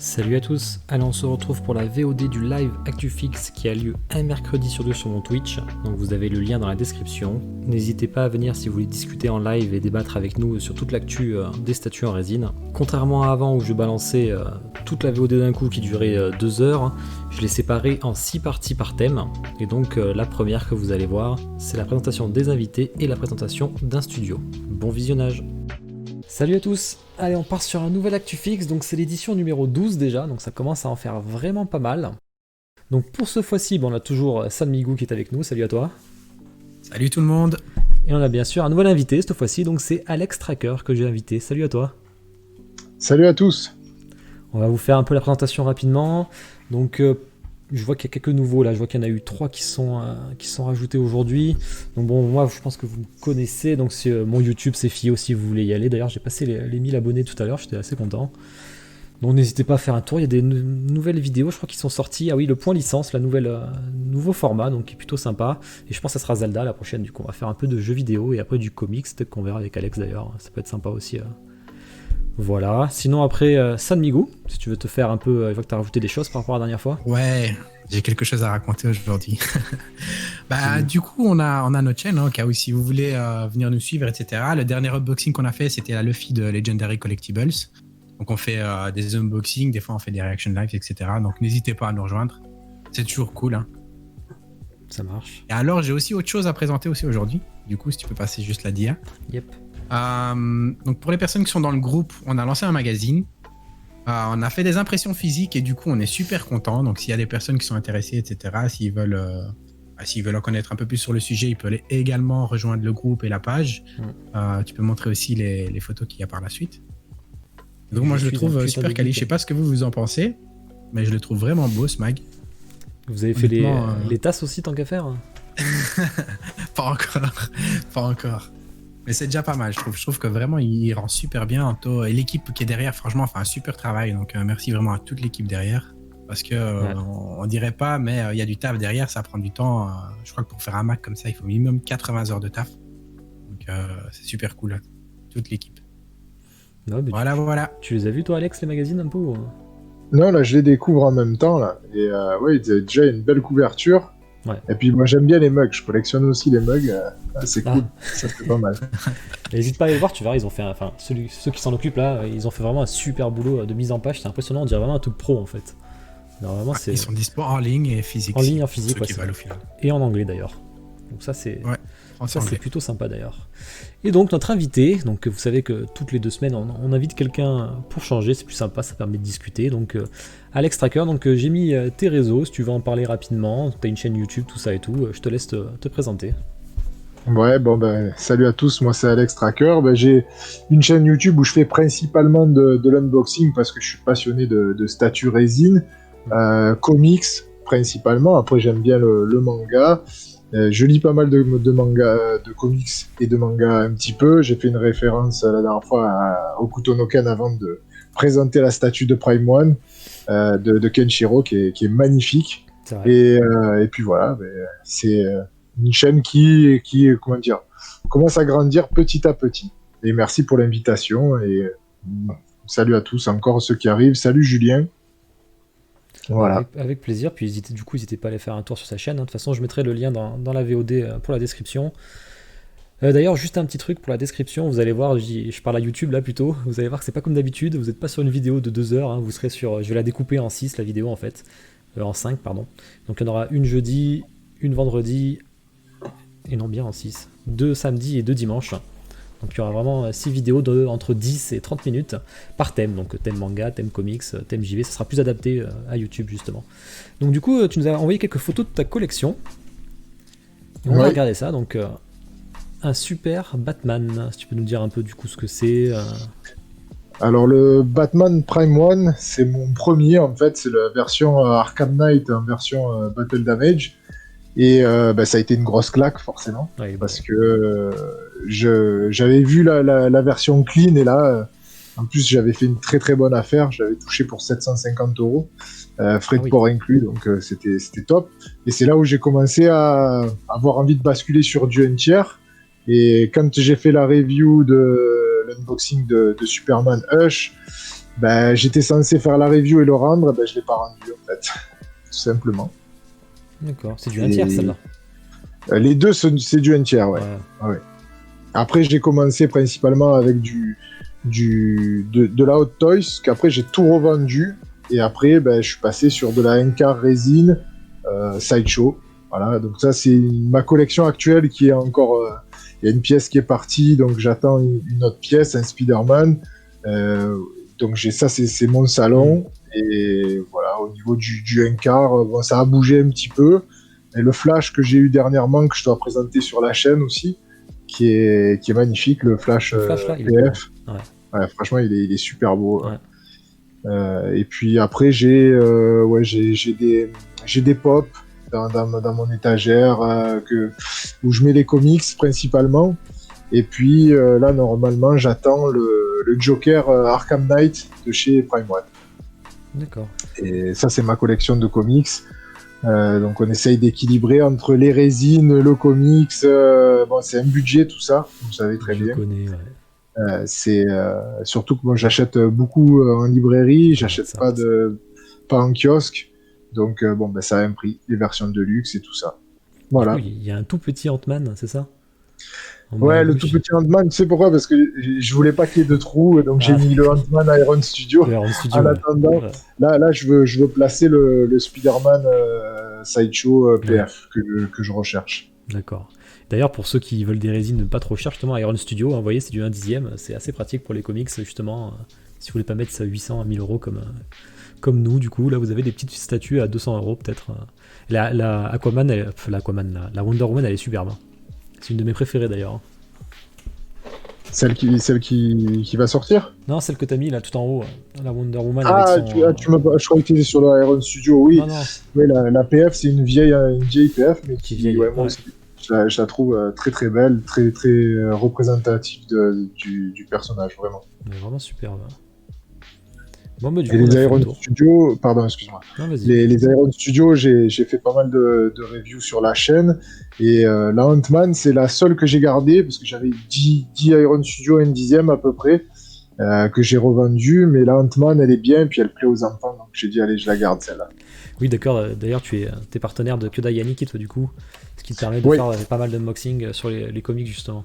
Salut à tous, allez on se retrouve pour la VOD du live ActuFix qui a lieu un mercredi sur deux sur mon Twitch, donc vous avez le lien dans la description. N'hésitez pas à venir si vous voulez discuter en live et débattre avec nous sur toute l'actu des statues en résine. Contrairement à avant où je balançais toute la VOD d'un coup qui durait 2 heures, je l'ai séparée en 6 parties par thème, et donc la première que vous allez voir, c'est la présentation des invités et la présentation d'un studio. Bon visionnage. Salut à tous, allez on part sur un nouvel ActuFix, donc c'est l'édition numéro 12 déjà, donc ça commence à en faire vraiment pas mal. Donc pour ce fois-ci, on a toujours Sanmigou qui est avec nous, salut à toi. Salut tout le monde. Et on a bien sûr un nouvel invité cette fois-ci, donc c'est Alex Tracker que j'ai invité, salut à toi. Salut à tous. On va vous faire un peu la présentation rapidement, donc je vois qu'il y a quelques nouveaux là, je vois qu'il y en a eu 3 qui sont rajoutés aujourd'hui. Donc bon, moi je pense que vous me connaissez, donc mon YouTube c'est Fio si vous voulez y aller. D'ailleurs j'ai passé les 1000 abonnés tout à l'heure, j'étais assez content. Donc n'hésitez pas à faire un tour, il y a des nouvelles vidéos je crois qui sont sorties. Ah oui, le point licence, la nouveau format, donc qui est plutôt sympa. Et je pense que ça sera Zelda la prochaine, du coup on va faire un peu de jeux vidéo et après du comics, peut-être qu'on verra avec Alex d'ailleurs, ça peut être sympa aussi. Voilà, sinon après Sanmigou, si tu veux te faire un peu, je vois que tu as rajouté des choses par rapport à la dernière fois. Ouais, j'ai quelque chose à raconter aujourd'hui. Du coup, on a notre chaîne, au cas où si vous voulez venir nous suivre, etc. Le dernier unboxing qu'on a fait, c'était la Luffy de Legendary Collectibles. Donc on fait des unboxings, des fois on fait des reaction live, etc. Donc n'hésitez pas à nous rejoindre, c'est toujours cool. Hein. Ça marche. Et alors j'ai aussi autre chose à présenter aussi aujourd'hui. Du coup, si tu peux passer juste la dia. Yep. Donc pour les personnes qui sont dans le groupe, on a lancé un magazine. On a fait des impressions physiques et du coup on est super content. Donc s'il y a des personnes qui sont intéressées, etc., s'ils veulent en connaître un peu plus sur le sujet, ils peuvent également rejoindre le groupe et la page. Tu peux montrer aussi les photos qu'il y a par la suite. Donc moi je le trouve super quali. Je sais pas ce que vous en pensez, mais je le trouve vraiment beau ce mag. Vous avez fait les tasses aussi tant qu'à faire? Pas encore. Mais c'est déjà pas mal, je trouve. Je trouve que vraiment, il rend super bien. Et l'équipe qui est derrière, franchement, fait un super travail. Donc, merci vraiment à toute l'équipe derrière. Parce que on dirait pas, mais il y a du taf derrière, ça prend du temps. Je crois que pour faire un Mac comme ça, il faut minimum 80 heures de taf. Donc, c'est super cool, là. Toute l'équipe. Ouais, voilà. Tu les as vus, toi, Alex, les magazines, un peu ou... Non, là, je les découvre en même temps, là. Et ouais, ils avaient déjà une belle couverture. Ouais. Et puis, moi, j'aime bien les mugs. Je collectionne aussi les mugs. C'est cool. Ça fait pas mal. N'hésite pas à aller voir, tu verras, ils ont fait... Enfin, ceux qui s'en occupent, là, ils ont fait vraiment un super boulot de mise en page. C'est impressionnant, on dirait vraiment un truc pro, en fait. Normalement, ils sont dispo en ligne et physique. En ligne, en physique, ouais, au final. Et en anglais, d'ailleurs. Donc ça, c'est... Ouais. Ça, c'est plutôt sympa d'ailleurs. Et donc notre invité, donc vous savez que toutes les 2 semaines on invite quelqu'un pour changer, c'est plus sympa, ça permet de discuter. Donc Alex Tracker, donc j'ai mis tes réseaux, si tu veux en parler rapidement, tu as une chaîne YouTube, tout ça et tout, je te laisse te présenter. Ouais, salut à tous, moi c'est Alex Tracker. J'ai une chaîne YouTube où je fais principalement de l'unboxing parce que je suis passionné de statues résine, comics principalement, après j'aime bien le manga. Je lis pas mal de mangas, de comics et de mangas un petit peu. J'ai fait une référence la dernière fois au Hokuto no Ken avant de présenter la statue de Prime One de Kenshiro qui est magnifique. Et puis voilà, c'est une chaîne qui comment dire, commence à grandir petit à petit. Et merci pour l'invitation et salut à tous, encore ceux qui arrivent. Salut Julien. Voilà. Avec plaisir, puis n'hésitez pas à aller faire un tour sur sa chaîne, de toute façon je mettrai le lien dans la VOD pour la description. D'ailleurs juste un petit truc pour la description, vous allez voir, je parle à YouTube là plutôt, vous allez voir que c'est pas comme d'habitude, vous n'êtes pas sur une vidéo de 2 heures, vous serez sur, je vais la découper en 6 la vidéo en fait, en 5 pardon, donc il y en aura une jeudi, une vendredi, et non bien en 6, 2 samedi et 2 dimanches. Donc il y aura vraiment 6 vidéos entre 10 et 30 minutes par thème, donc thème manga, thème comics, thème JV, ça sera plus adapté à YouTube justement. Donc du coup tu nous as envoyé quelques photos de ta collection, et on va regarder ça, donc un super Batman, si tu peux nous dire un peu du coup ce que c'est. Alors le Batman Prime One, c'est mon premier en fait, c'est la version Arkham Knight en version Battle Damage. Et ça a été une grosse claque forcément, parce que j'avais vu la version clean et là, en plus j'avais fait une très très bonne affaire, j'avais touché pour 750 €, frais de port inclus, donc c'était top. Et c'est là où j'ai commencé à avoir envie de basculer sur du un-tiers. Et quand j'ai fait la review de l'unboxing de Superman Hush, Ben, j'étais censé faire la review et le rendre, ben, je l'ai pas rendu en fait, tout simplement. D'accord, c'est du 1 tiers celle-là. Les deux, c'est du 1 tiers, ouais. Ouais. Après, j'ai commencé principalement avec de la Hot Toys, qu'après j'ai tout revendu, et après, ben, je suis passé sur de la 1 quart résine, Sideshow. Voilà, donc ça, c'est ma collection actuelle qui est encore. Il y a une pièce qui est partie, donc j'attends une autre pièce, un Spider-Man. Donc ça, c'est mon salon. Et voilà, au niveau du 1 quart, bon, ça a bougé un petit peu. Et le Flash que j'ai eu dernièrement, que je dois présenter sur la chaîne aussi, qui est magnifique, le Flash, Le Flash là, il est PF. beau. Ouais. Ouais, franchement, il est super beau. Ouais. Et puis après, j'ai des pop dans mon étagère où je mets les comics principalement. Et puis là, normalement, j'attends le Joker Arkham Knight de chez Prime One. D'accord. Et ça, c'est ma collection de comics. Donc on essaye d'équilibrer entre les résines, le comics. Bon, c'est un budget tout ça, vous savez très bien. Je connais, ouais. C'est surtout que moi j'achète beaucoup en librairie, j'achète pas en kiosque. Donc bon, ben, ça a un prix, les versions de luxe et tout ça. Voilà. Du coup, il y a un tout petit Ant-Man, c'est ça? Ouais, le tout petit Ant-Man, tu sais pourquoi? Parce que je voulais pas qu'il y ait de trous, donc j'ai mis le Ant-Man Iron Studio. En attendant, là, je veux placer le Spider-Man Sideshow PF que je recherche. D'accord. D'ailleurs, pour ceux qui veulent des résines pas trop chères, justement, Iron Studio, vous voyez, c'est du 1/10, c'est assez pratique pour les comics, justement. Si vous voulez pas mettre ça 800 à 1000 euros comme nous, du coup, là, vous avez des petites statues à 200 euros, peut-être. La Wonder Woman, elle est superbe. C'est une de mes préférées, d'ailleurs. Celle qui va sortir? Non, celle que t'as mis là tout en haut, la Wonder Woman. Ah, avec son, je crois que tu étais sur le Iron Studio, oui. Non. Oui, la PF, c'est une vieille PF, mais qui vieille. Ouais, moi aussi, je la trouve très très belle, très très représentative du personnage, vraiment. Elle est vraiment superbe. Bon, bah, et les Iron Studio, pardon, excuse-moi. Non, vas-y. Les Iron Studio, j'ai fait pas mal de reviews sur la chaîne. Et la Ant-Man, c'est la seule que j'ai gardée, parce que j'avais 10 Iron Studio, 1/10 à peu près, que j'ai revendu. Mais la Ant-Man, elle est bien, puis elle plaît aux enfants. Donc j'ai dit, allez, je la garde celle-là. Oui, d'accord. D'ailleurs, t'es partenaire de Kyodai Yaniki, toi, du coup. Ce qui te permet de faire pas mal d'unboxing sur les comics, justement.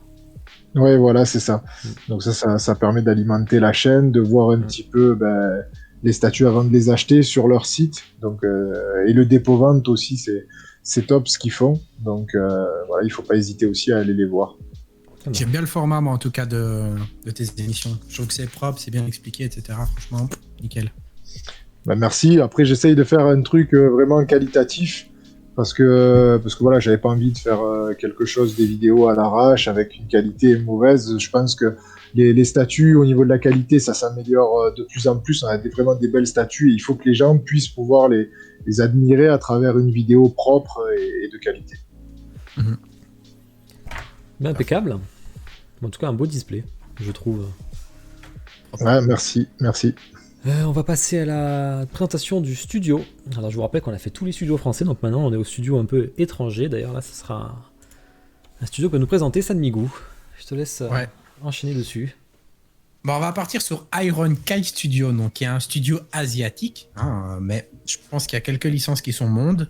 Ouais, voilà, c'est ça. Donc ça permet d'alimenter la chaîne, de voir un petit peu les statues avant de les acheter sur leur site. Donc, et le dépôt-vente aussi, c'est top ce qu'ils font. Donc voilà, il faut pas hésiter aussi à aller les voir. J'aime bien le format, moi, en tout cas, de tes émissions. Je trouve que c'est propre, c'est bien expliqué, etc. Franchement, nickel. Bah, merci. Après, j'essaye de faire un truc vraiment qualitatif. Parce que voilà, j'avais pas envie de faire quelque chose, des vidéos à l'arrache avec une qualité mauvaise. Je pense que les statues, au niveau de la qualité, ça s'améliore de plus en plus. On a vraiment des belles statues et il faut que les gens puissent pouvoir les admirer à travers une vidéo propre et de qualité. Ben, impeccable. En tout cas, un beau display, je trouve. Ouais, merci. On va passer à la présentation du studio. Alors je vous rappelle qu'on a fait tous les studios français, donc maintenant on est au studio un peu étranger. D'ailleurs là ce sera un studio que va nous présenter Sanmigu. Je te laisse enchaîner dessus. Bon, on va partir sur Iron Kai Studio, donc qui est un studio asiatique, mais je pense qu'il y a quelques licences qui sont mondes.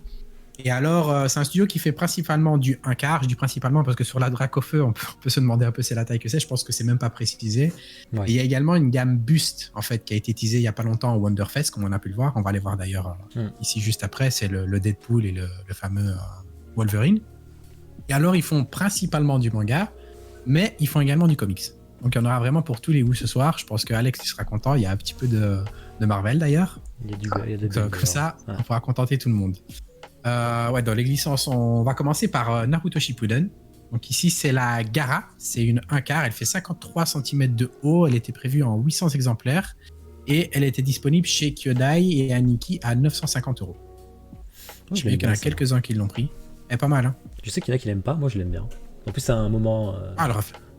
Et alors, c'est un studio qui fait principalement du 1 quart. Je dis principalement parce que sur la Dracofeu, on peut se demander un peu c'est la taille que c'est. Je pense que c'est même pas précisé. Ouais. Et il y a également une gamme Bust, en fait, qui a été teasée il y a pas longtemps au Wonderfest, comme on a pu le voir. On va aller voir d'ailleurs ici juste après. C'est le Deadpool et le fameux Wolverine. Et alors, ils font principalement du manga, mais ils font également du comics. Donc, il y en aura vraiment pour tous les goûts ce soir. Je pense que Alex, tu seras content. Il y a un petit peu de Marvel d'ailleurs. Il y a des comme ça, on pourra contenter tout le monde. Dans les licences, on va commencer par Naruto Shippuden. Donc ici, c'est la Gaara. C'est une 1 quart. Elle fait 53 cm de haut. Elle était prévue en 800 exemplaires. Et elle était disponible chez Kyodai et Aniki à 950 €. Je sais qu'il y en a quelques-uns qui l'ont pris. Elle est pas mal, hein. Je sais qu'il y en a qui l'aiment pas. Moi, je l'aime bien. En plus, c'est un moment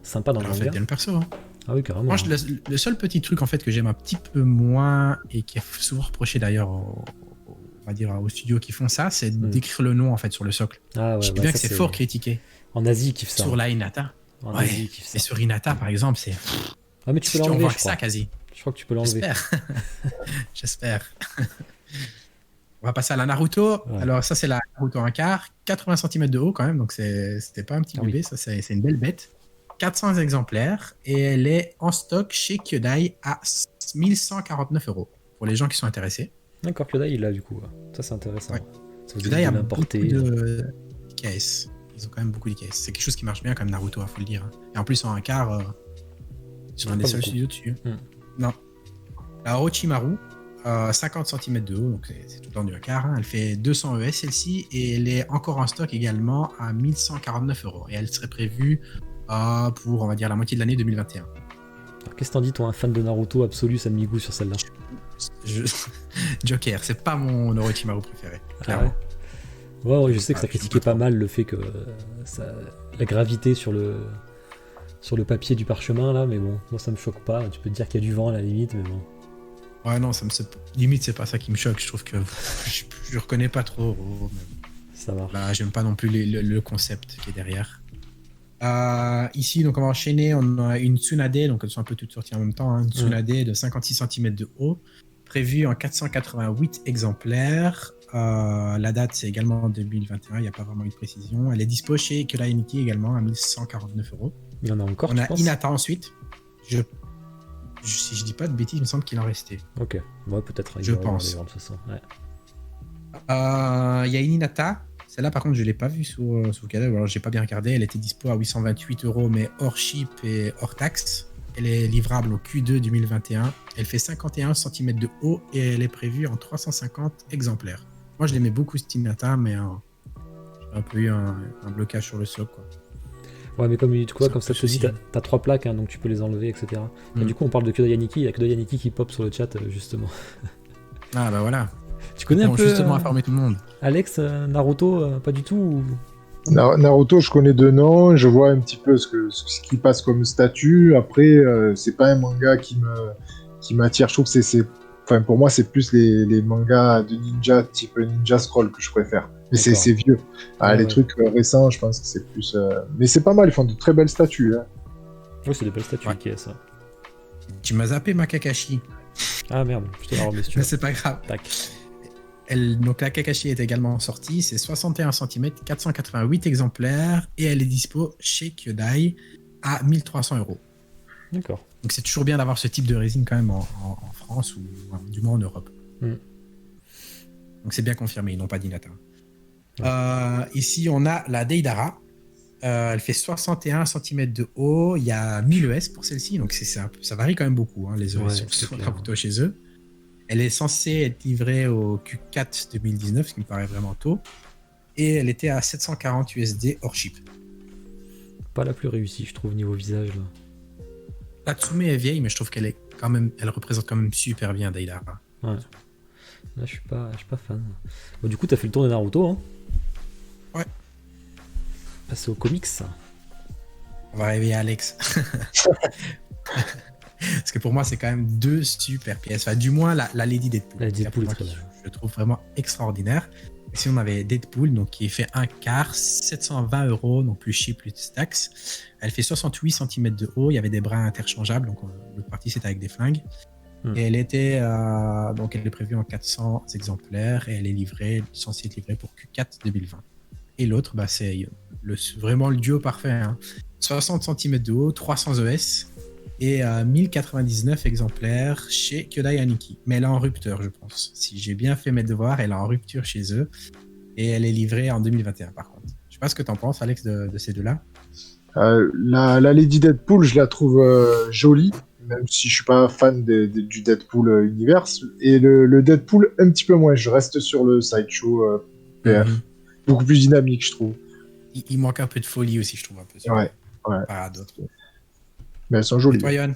sympa dans le manga. bien le perso, hein. Ah oui, carrément. Moi, le seul petit truc en fait que j'aime un petit peu moins et qui est souvent reproché d'ailleurs on va dire aux studios qui font ça, c'est d'écrire le nom en fait sur le socle. Ah ouais, je sais bien que c'est fort critiqué. En Asie, ils kiffent ça. Sur la Hinata. Et sur Hinata, par exemple, c'est. Ah, mais tu peux l'enlever. On voit ça quasi. Je crois que tu peux l'enlever. J'espère. J'espère. On va passer à la Naruto. Ouais. Alors ça, c'est la Naruto 1/4, 80 cm de haut quand même, donc c'était pas un petit Ah oui. bébé, ça c'est une belle bête. 400 exemplaires et elle est en stock chez Kyodai à 1149 € pour les gens qui sont intéressés. D'accord, Kyodai, il l'a du coup. Ça, c'est intéressant. Ouais. Ça vous Kyodai évite a de beaucoup l'importer. de KS. Ils ont quand même beaucoup d'IKS. C'est quelque chose qui marche bien comme Naruto, il faut le dire. Et en plus, en 1/4, ils sont un des Pas seuls beaucoup. studios dessus. Hmm. Non. La Orochimaru, 50 cm de haut, donc c'est tout le temps du 1/4. Elle fait 200 ES celle-ci et elle est encore en stock également à 1149 €. Et elle serait prévue pour, on va dire, la moitié de l'année 2021. Alors, qu'est-ce que t'en dis, toi, un fan de Naruto absolu, ça me Migu sur celle-là? Joker, c'est pas mon Orochimaru préféré. Ah Clairement. ouais, je sais que ça Ah, je critiquait sais pas pas mal le fait que la gravité sur le papier du parchemin, là, mais bon, moi ça me choque pas. Tu peux te dire qu'il y a du vent à la limite, mais bon. Ouais, non, limite, c'est pas ça qui me choque. Je trouve que je reconnais pas trop. Ça marche. Là, j'aime pas non plus le concept qui est derrière. Ici, donc on va enchaîner. On a une Tsunade, donc elles sont un peu toutes sorties en même temps. Une Tsunade de 56 cm de haut, prévue en 488 exemplaires. La date, c'est également en 2021. Il n'y a pas vraiment eu de précision. Elle est dispo chez Kyodai Nikki également à 1149 €. Il y en a encore, On tu a penses? Hinata ensuite. Si je dis pas de bêtises, il me semble qu'il en restait. Ok, ouais, peut-être. Je pense. De toute façon. Ouais. Il y a une Hinata. Celle-là, par contre, je ne l'ai pas vue sous Kyodai. Alors, j'ai pas bien regardé. Elle était dispo à 828 €, mais hors ship et hors taxe. Elle est livrable au Q2 2021. Elle fait 51 cm de haut et elle est prévue en 350 exemplaires. Moi, je l'aimais beaucoup, cette Hinata, mais j'ai un peu eu un blocage sur le socle, quoi. Ouais, mais comme C'est comme ça un te peu dit, souci. t'as 3 plaques, hein, donc tu peux les enlever, etc. Et Mm. du coup, on parle de Kyodai Yaniki. Il y a Kyodai Yaniki qui pop sur le chat, justement. Ah, bah voilà. Tu connais un Pour peu justement informer tout le monde. Alex, Naruto, pas du tout ou... Naruto, je connais de nom, je vois un petit peu ce qui passe comme statut. Après, c'est pas un manga qui m'attire. Je trouve que enfin, pour moi, c'est plus les mangas de ninja, type Ninja Scroll, que je préfère. Mais D'accord. c'est vieux. Ouais, Les ouais. trucs récents, je pense que c'est plus. Mais c'est pas mal, ils font de très belles statues. Hein. Oui, c'est des belles statues, Ouais. qui est ça. Tu m'as zappé ma Kakashi. Ah merde, je te la remets si tu Mais veux. c'est pas grave. Tac. Donc la Kakashi est également sortie, c'est 61 cm, 488 exemplaires et elle est dispo chez Kyodai à 1300 €. D'accord. Donc c'est toujours bien d'avoir ce type de résine quand même en France ou du moins en Europe. Mm. Donc c'est bien confirmé, ils n'ont pas d'Hinata. Ici on a la Deidara. Elle fait 61 cm de haut, il y a 1000 ES pour celle-ci, donc ça varie quand même beaucoup, hein, les ES Ouais, sur c'est ce clair. Naruto chez eux. Elle est censée être livrée au Q4 2019, ce qui me paraît vraiment tôt. Et elle était à 740 USD hors ship. Pas la plus réussie, je trouve, niveau visage. Là. Tatsume est vieille, mais je trouve elle représente quand même super bien Deidara. Ouais. Là, je suis pas fan. Bon, du coup, t'as fait le tour de Naruto, hein? Ouais. Passer aux comics. On va réveiller Alex. Parce que pour moi, c'est quand même deux super pièces. Enfin, du moins, la Lady Deadpool. La Deadpool est Moi, très belle. je trouve vraiment extraordinaire. Et si on avait Deadpool, donc qui fait 1/4, 720 €, donc plus ship, plus taxes. Elle fait 68 cm de haut. Il y avait des brins interchangeables, donc l'autre partie c'était avec des flingues. Et elle était donc elle est prévue en 400 exemplaires et elle est censée être livrée pour Q4 2020. Et l'autre, c'est vraiment le duo parfait. Hein. 60 cm de haut, 300 ES et 1099 exemplaires chez Kyodai Aniki. Mais elle est en rupture, je pense. Si j'ai bien fait mes devoirs, elle est en rupture chez eux et elle est livrée en 2021 par contre. Je sais pas ce que tu en penses, Alex, de ces deux-là. La Lady Deadpool, je la trouve jolie, même si je suis pas fan du Deadpool Universe. Et le Deadpool, un petit peu moins. Je reste sur le Sideshow PF. Beaucoup plus dynamique, je trouve. Il manque un peu de folie aussi, je trouve. Un peu Ouais. Pas d'autres. Mais elles sont jolies. Et toi, Yohan?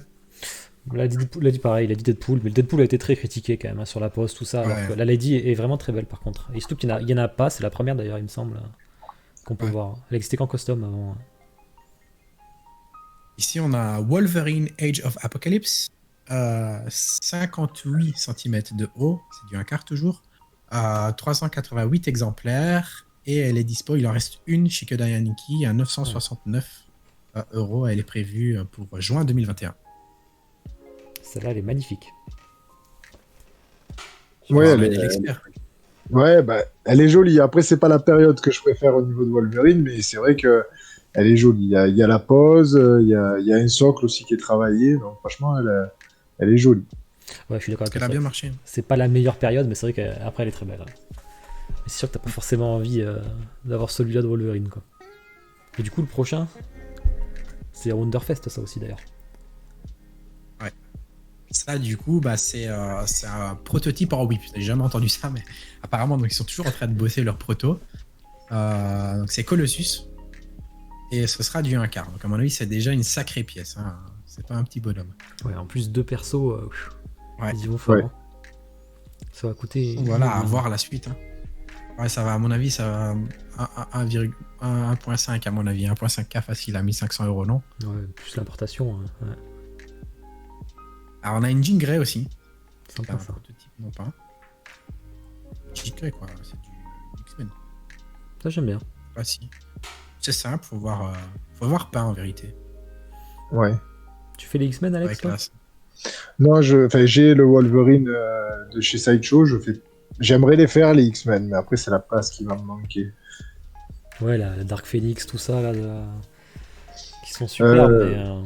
Lady Deadpool, il a dit Deadpool, mais le Deadpool a été très critiqué quand même hein, sur la poste, tout ça. Ouais. Alors que la Lady est vraiment très belle par contre. Et surtout qu'il y en a pas, c'est la première d'ailleurs, il me semble, qu'on peut voir. Elle existait qu'en costume avant. Ici, on a Wolverine Age of Apocalypse, 58 cm de haut, c'est du 1/4 toujours, 388 exemplaires, et elle est dispo, il en reste une chez Kyodai Aniki à 969 €, elle est prévue pour juin 2021. Celle-là, elle est magnifique. Ouais, Oh, elle mais est, t'es l'expert. ouais, bah, elle est jolie. Après, c'est pas la période que je préfère au niveau de Wolverine, mais c'est vrai que elle est jolie. Il y a la pose, il y a un socle aussi qui est travaillé. Donc, franchement, elle est jolie. Ouais, je suis d'accord Parce avec qu'elle a toi. bien marché. C'est pas la meilleure période, mais c'est vrai qu'après, elle est très belle. Ouais. Mais c'est sûr que t'as pas forcément envie d'avoir celui-là de Wolverine, quoi. Et du coup, le prochain, c'est Wonderfest, ça aussi, d'ailleurs. Ça, du coup, bah, c'est un prototype en whip. J'ai jamais entendu ça, mais apparemment, donc, ils sont toujours en train de bosser leur proto. Donc, c'est Colossus. Et ce sera du 1 quart. Donc, à mon avis, c'est déjà une sacrée pièce. Hein. C'est pas un petit bonhomme. Ouais, en plus, deux persos, Ouais. ils y vont fort. Ouais. Hein. Ça va coûter. Donc, voilà, une à blinde. voir la suite. Hein. Ouais, ça va, à mon avis, ça va 1.5 à mon avis. 1.5K facile à 1500 euros, non? Ouais, plus l'importation. Hein. Ouais, Alors, on a une Jean Grey aussi. C'est sympa un ça. prototype, non pas. Jean Grey, quoi. C'est du X-Men. Ça, j'aime bien. Ah, si. C'est simple, faut voir peint en vérité. Ouais. Tu fais les X-Men, Alex, Avec toi classe. Non, enfin, j'ai le Wolverine de chez Sideshow. J'aimerais les faire, les X-Men, mais après, c'est la place qui va me manquer. Ouais, la Dark Phoenix, tout ça, là, qui sont superbes, Euh,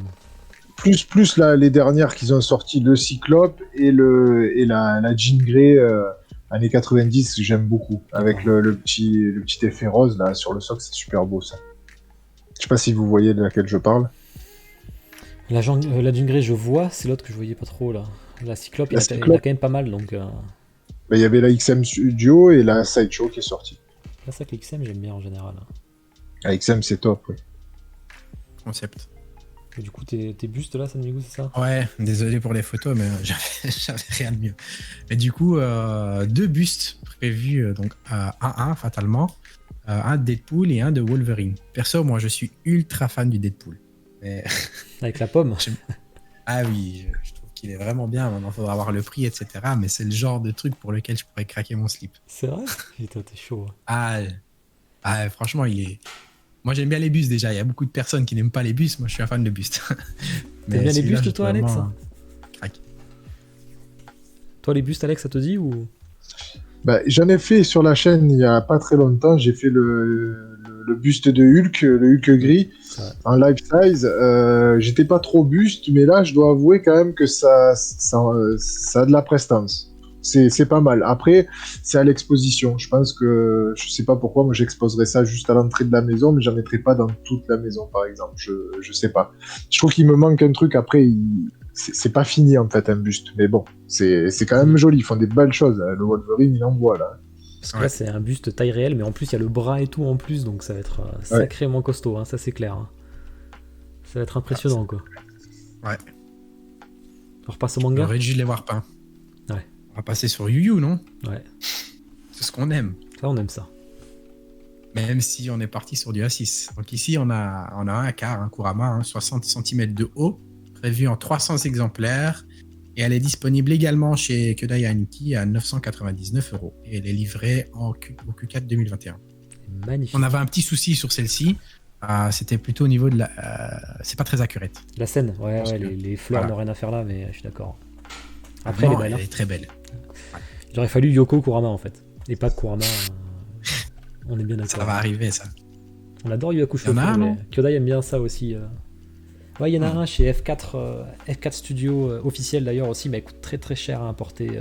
mais. plus là, les dernières qu'ils ont sorties, le Cyclope et la Jean Grey années 90, j'aime beaucoup. Avec D'accord. le petit effet rose là sur le socle, c'est super beau ça. Je sais pas si vous voyez de laquelle je parle. La Jean Grey, je vois, c'est l'autre que je voyais pas trop, là. La Cyclope, La il y en a Cyclope, quand même pas mal, donc. il y avait la XM Studio et la Sideshow qui est sortie. C'est ça que les XM, j'aime bien en général. La XM, c'est top. Ouais. Concept. Et du coup, tes bustes là, Sanmigo, c'est ça? Ouais, désolé pour les photos, mais j'avais rien de mieux. Mais du coup, deux bustes prévus, donc 1 fatalement, un de Deadpool et un de Wolverine. Perso, moi, je suis ultra fan du Deadpool. Mais... Avec la pomme. Ah oui, je trouve qu'il est vraiment bien. Maintenant, il faudra voir le prix, etc. Mais c'est le genre de truc pour lequel je pourrais craquer mon slip. C'est vrai? Putain, t'es chaud. Franchement, il est. Moi, j'aime bien les bustes déjà. Il y a beaucoup de personnes qui n'aiment pas les bustes. Moi, je suis un fan de bustes. T'aimes bien les celui-là, bustes, je toi, trouve Alex? vraiment craqué. Toi, les bustes, Alex, ça te dit ou? Bah, j'en ai fait sur la chaîne il y a pas très longtemps. J'ai fait le buste de Hulk, le Hulk gris, Ça... en life size. J'étais pas trop buste, mais là, je dois avouer quand même que ça a de la prestance. C'est pas mal. Après, c'est à l'exposition. Je pense que, je sais pas pourquoi, moi j'exposerais ça juste à l'entrée de la maison, mais j'en mettrais pas dans toute la maison, par exemple. Je sais pas. Je trouve qu'il me manque un truc. Après, c'est pas fini en fait un buste, mais bon, c'est quand même joli. Ils font des belles choses. Le Wolverine, il envoie là. Parce que là, c'est un buste taille réelle, mais en plus, il y a le bras et tout en plus, donc ça va être sacrément costaud, hein, ça c'est clair. Hein. Ça va être impressionnant, quoi. Ouais. On repasse au manga? J'aurais dû les voir peints. Ouais. On va passer sur Yu Yu, non? Ouais. C'est ce qu'on aime. Ça, on aime ça. Même si on est parti sur du A6. Donc ici, on a un quart, un Kurama, 60 cm de haut, prévu en 300 exemplaires. Et elle est disponible également chez Kyodai Aniki à 999 €. Et elle est livrée au Q4 2021. C'est magnifique. On avait un petit souci sur celle-ci. C'était plutôt au niveau de la... c'est pas très accurate. La scène, ouais, Parce que- les fleurs voilà. n'ont rien à faire là, mais je suis d'accord. Après, Non, elle est belle. elle Hein. est très belle. Il aurait fallu Yoko Kurama, en fait. Et pas Kurama. On est bien Ça d'accord. va arriver, ça. On adore Yu Hakusho. Il y en a un, mais non Kyodai aime bien ça aussi. Ouais, il y en a un chez F4 Studio officiel d'ailleurs aussi, mais il coûte très très cher à importer.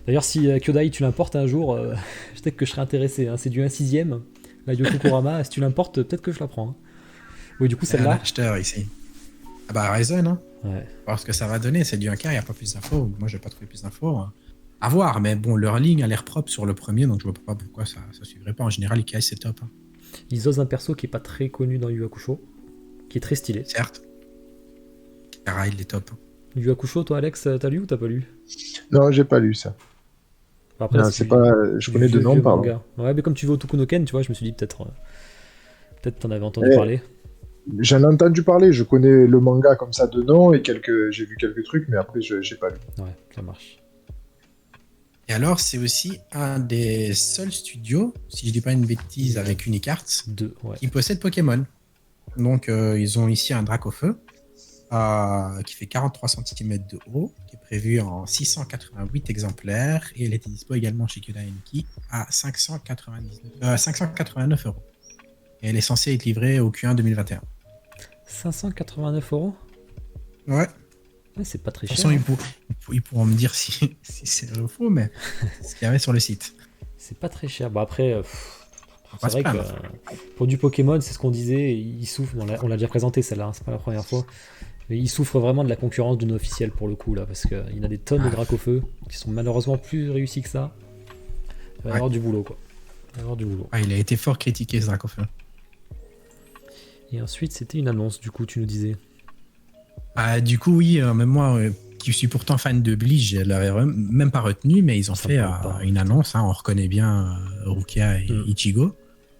D'ailleurs, si Kyodai tu l'importes un jour, peut-être que je serais intéressé. Hein. C'est du 1/6. La Yoko Kurama, si tu l'importes, peut-être que je la prends. Hein. Oui, du coup, C'est un celle-là. acheteur ici. Ah bah Ryzen, hein. Ouais. Voir ce que ça va donner, c'est du 1 quart, il n'y a pas plus d'infos. Moi, j'ai pas trouvé plus d'infos. À voir, mais bon, leur ligne a l'air propre sur le premier, donc je vois pas pourquoi ça suivrait pas. En général, Ikea, c'est top. Hein. Ils osent un perso qui est pas très connu dans Yu Hakusho, qui est très stylé. Certes. Kara, il est top. Yu Hakusho, toi, Alex, t'as lu ou t'as pas lu? Non, j'ai pas lu ça. Enfin, après, Non, là, c'est du- pas. Je du connais de vieux, nom, vieux pardon. manga. Ouais, mais comme tu veux au Tokunoken, tu vois, je me suis dit peut-être t'en avais entendu Eh, parler. J'en ai entendu parler. Je connais le manga comme ça de nom et j'ai vu quelques trucs, mais après, j'ai pas lu. Ouais, ça marche. Et alors, c'est aussi un des seuls studios, si je dis pas une bêtise, avec Unique Arts, 2, ouais. qui possède Pokémon. Donc, ils ont ici un Dracofeu, qui fait 43 cm de haut, qui est prévue en 688 exemplaires, et elle était dispo également chez Koda Enki à 589 euros. Et elle est censée être livrée au Q1 2021. 589 euros. Ouais. Ouais, c'est pas très De toute cher. façon, ils pourront me dire si c'est vrai ou faux, mais c'est ce qu'il y avait sur le site. C'est pas très cher. Bon, après, On va c'est pas se vrai que plaindre. pour du Pokémon, c'est ce qu'on disait, il souffre. On l'a déjà présenté celle-là, hein, c'est pas la première fois. Mais il souffre vraiment de la concurrence du non officiel pour le coup, là, parce qu'il y en a des tonnes de Dracofeu qui sont malheureusement plus réussis que ça. Il va y Ouais. avoir du boulot, quoi. Il va y avoir du boulot. Il a été fort critiqué, ce Dracofeu. Et ensuite, c'était une annonce, du coup, tu nous disais. Du coup, oui, même moi, qui suis pourtant fan de Bleach, je l'avais même pas retenu, mais ils ont Ça fait me parle pas. une annonce. On reconnaît bien Rukia et Ichigo.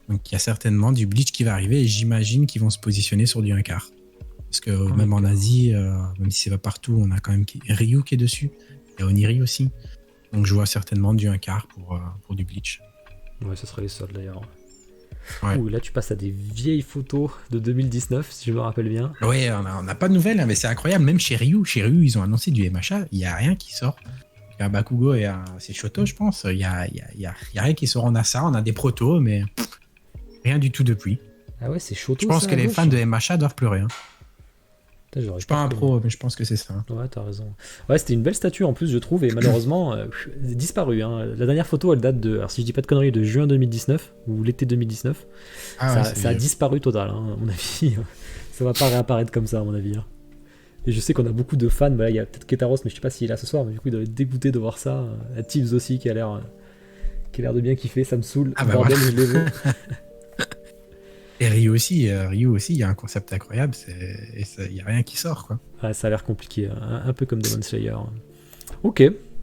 Donc, il y a certainement du Bleach qui va arriver et j'imagine qu'ils vont se positionner sur du 1/4. Parce que même en Asie, même si c'est pas partout, on a quand même Ryu qui est dessus. Il y a Oniri aussi. Donc, je vois certainement du 1/4 pour du Bleach. Ouais, ce serait les seuls d'ailleurs. Ouais. Ouh, là, tu passes à des vieilles photos de 2019, si je me rappelle bien. Ouais, on n'a pas de nouvelles, hein, mais c'est incroyable. Même chez Ryu, ils ont annoncé du MHA. Il n'y a rien qui sort. Il y a Bakugo et c'est Shoto, je pense. Il y a rien qui sort. On a ça, on a des protos, mais rien du tout depuis. Ah ouais, c'est chaud. Je pense que les fans de MHA doivent pleurer. Hein. Je suis pas un pro, mais je pense que c'est ça. Ouais, t'as raison. Ouais, c'était une belle statue en plus, je trouve, et malheureusement, elle est disparue. Hein. La dernière photo, elle date de, alors si je dis pas de conneries, de juin 2019, ou l'été 2019. Ça a disparu total, hein, à mon avis. Ça va pas réapparaître comme ça, à mon avis. Hein. Et je sais qu'on a beaucoup de fans, bah là, il y a peut-être Ketaros, mais je sais pas s'il est là ce soir, mais du coup, il doit être dégoûté de voir ça. Tibbs aussi, qui a l'air de bien kiffer, ça me saule. Bordel, voilà. je les veux. Et Ryu aussi, il y a un concept incroyable, il n'y a rien qui sort, quoi. Ouais, ça a l'air compliqué, un peu comme Demon Slayer. Ok,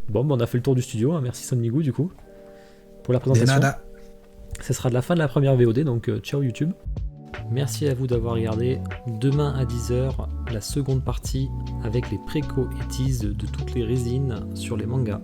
bon, on a fait le tour du studio, hein. Merci Sonmigu du coup, pour la présentation. De nada. Ce sera de la fin de la première VOD, donc ciao YouTube. Merci à vous d'avoir regardé. Demain à 10h, la seconde partie avec les préco et tease de toutes les résines sur les mangas.